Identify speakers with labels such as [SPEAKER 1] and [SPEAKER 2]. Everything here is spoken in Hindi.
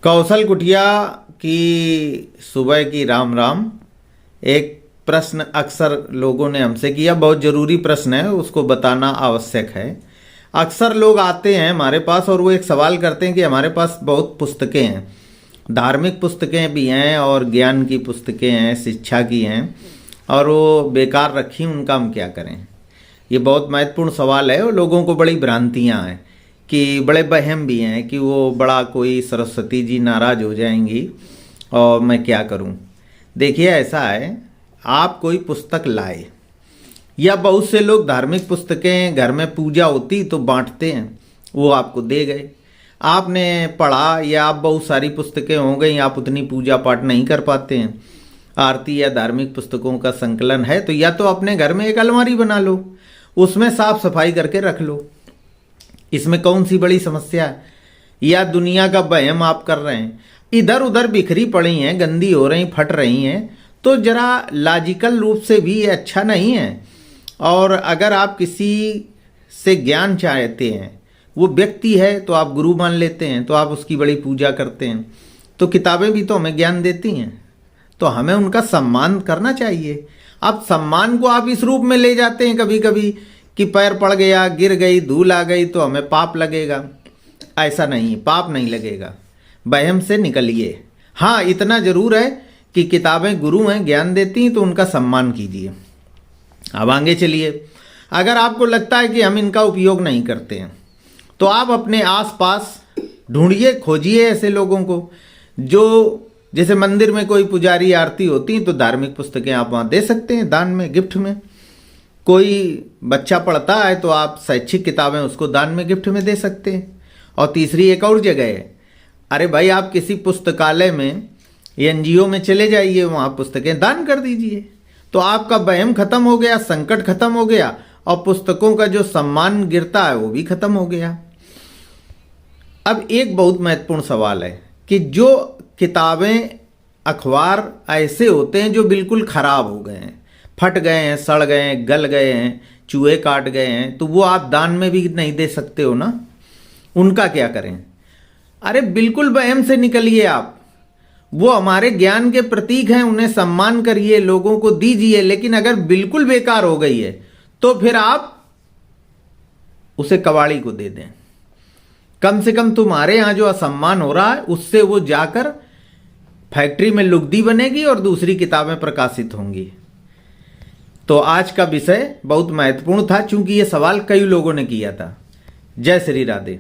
[SPEAKER 1] कौशल कुटिया की सुबह की राम राम। एक प्रश्न अक्सर लोगों ने हमसे किया, बहुत ज़रूरी प्रश्न है, उसको बताना आवश्यक है। अक्सर लोग आते हैं हमारे पास और वो एक सवाल करते हैं कि हमारे पास बहुत पुस्तकें हैं, धार्मिक पुस्तकें भी हैं और ज्ञान की पुस्तकें हैं, शिक्षा की हैं, और वो बेकार रखी, उनका हम क्या करें। ये बहुत महत्वपूर्ण सवाल है और लोगों को बड़ी भ्रांतियाँ हैं कि बड़े वहम भी हैं कि वो बड़ा कोई सरस्वती जी नाराज़ हो जाएंगी और मैं क्या करूं। देखिए ऐसा है, आप कोई पुस्तक लाए, या बहुत से लोग धार्मिक पुस्तकें घर में पूजा होती तो बांटते हैं, वो आपको दे गए, आपने पढ़ा, या आप बहुत सारी पुस्तकें हो गई, आप उतनी पूजा पाठ नहीं कर पाते हैं, आरती या धार्मिक पुस्तकों का संकलन है, तो या तो अपने घर में एक अलमारी बना लो, उसमें साफ सफाई करके रख लो, इसमें कौन सी बड़ी समस्या है। या दुनिया का वहम आप कर रहे हैं, इधर उधर बिखरी पड़ी हैं, गंदी हो रही, फट रही हैं, तो जरा लॉजिकल रूप से भी ये अच्छा नहीं है। और अगर आप किसी से ज्ञान चाहते हैं, वो व्यक्ति है तो आप गुरु मान लेते हैं, तो आप उसकी बड़ी पूजा करते हैं, तो किताबें भी तो हमें ज्ञान देती हैं, तो हमें उनका सम्मान करना चाहिए। अब सम्मान को आप इस रूप में ले जाते हैं कभी कभी कि पैर पड़ गया, गिर गई, धूल आ गई तो हमें पाप लगेगा। ऐसा नहीं, पाप नहीं लगेगा, वहम से निकलिए। हाँ, इतना जरूर है कि किताबें गुरु हैं, ज्ञान देती हैं, तो उनका सम्मान कीजिए। अब आगे चलिए, अगर आपको लगता है कि हम इनका उपयोग नहीं करते हैं, तो आप अपने आसपास ढूंढिए, खोजिए ऐसे लोगों को जो, जैसे मंदिर में कोई पुजारी आरती होती तो धार्मिक पुस्तकें आप वहाँ दे सकते हैं दान में, गिफ्ट में। कोई बच्चा पढ़ता है तो आप शैक्षिक किताबें उसको दान में, गिफ्ट में दे सकते हैं। और तीसरी एक और जगह है, अरे भाई आप किसी पुस्तकालय में, एनजीओ में चले जाइए, वहाँ पुस्तकें दान कर दीजिए, तो आपका वहम खत्म हो गया, संकट खत्म हो गया, और पुस्तकों का जो सम्मान गिरता है वो भी खत्म हो गया। अब एक बहुत महत्वपूर्ण सवाल है कि जो किताबें, अखबार ऐसे होते हैं जो बिल्कुल खराब हो गए हैं, फट गए हैं, सड़ गए हैं, गल गए हैं, चूहे काट गए हैं, तो वो आप दान में भी नहीं दे सकते हो ना, उनका क्या करें। अरे बिल्कुल वहम से निकलिए आप, वो हमारे ज्ञान के प्रतीक हैं, उन्हें सम्मान करिए, लोगों को दीजिए। लेकिन अगर बिल्कुल बेकार हो गई है तो फिर आप उसे कबाड़ी को दे दें। कम से कम तुम्हारे यहां जो असम्मान हो रहा है उससे वो जाकर फैक्ट्री में लुगदी बनेगी और दूसरी किताबें प्रकाशित होंगी। तो आज का विषय बहुत महत्वपूर्ण था, चूंकि ये सवाल कई लोगों ने किया था। जय श्री राधे।